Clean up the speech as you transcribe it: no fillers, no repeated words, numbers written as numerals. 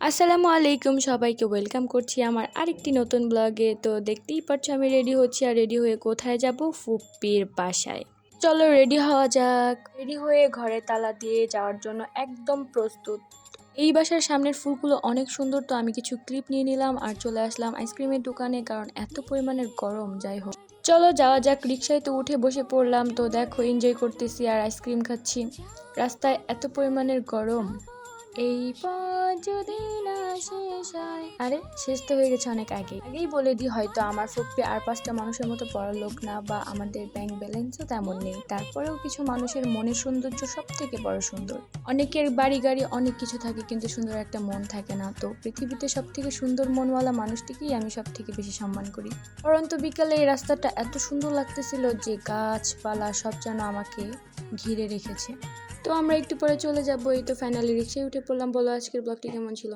আসসালামু আলাইকুম, সবাইকে ওয়েলকাম করছি আমার আরেকটি নতুন ব্লগে। তো দেখতেই পাচ্ছ আমি রেডি হচ্ছি, আর রেডি হয়ে কোথায় যাব? ফুপ্পির বাসায়। চলো রেডি হওয়া যাক। রেডি হয়ে ঘরে তালা দিয়ে যাওয়ার জন্য একদম প্রস্তুত। এই বাসার সামনের ফুলগুলো অনেক সুন্দর, তো আমি কিছু ক্লিপ নিয়ে নিলাম আর চলে আসলাম আইসক্রিমের দোকানে, কারণ এত পরিমাণের গরম। যাই হোক, চলো যাওয়া যাক। রিক্সায় তো উঠে বসে পড়লাম, তো দেখো এনজয় করতেছি আর আইসক্রিম খাচ্ছি। রাস্তায় এত পরিমাণের গরম। এই পথ যদি না শেষ হয়, আরে শেষ তো হয়ে গেছে অনেক আগেই বলে দিই, হয়তো আমার ফুপ্পি আর 5টা মানুষের মতো বড় লোক না, বা আমাদের ব্যাংক ব্যালেন্সও তেমন নেই। তারপরেও কিছু মানুষের মনের সৌন্দর্য সব থেকে বড় সুন্দর। অনেকের বাড়ি গাড়ি অনেক কিছু থাকে, কিন্তু সুন্দর একটা মন থাকে না। তো পৃথিবীতে সব থেকে সুন্দর মনওয়ালা মানুষটিকেই আমি সব থেকে বেশি সম্মান করি। পরন্তু বিকালে এই রাস্তাটা এত সুন্দর লাগতেছিল যে গাছপালা সব যেন আমাকে ঘিরে রেখেছে। তো আমরা একটু পরে চলে যাবো। এই তো ফাইনালি রিক্সায় উঠে পড়লাম। বলো আজকের ব্লগটি কেমন ছিল?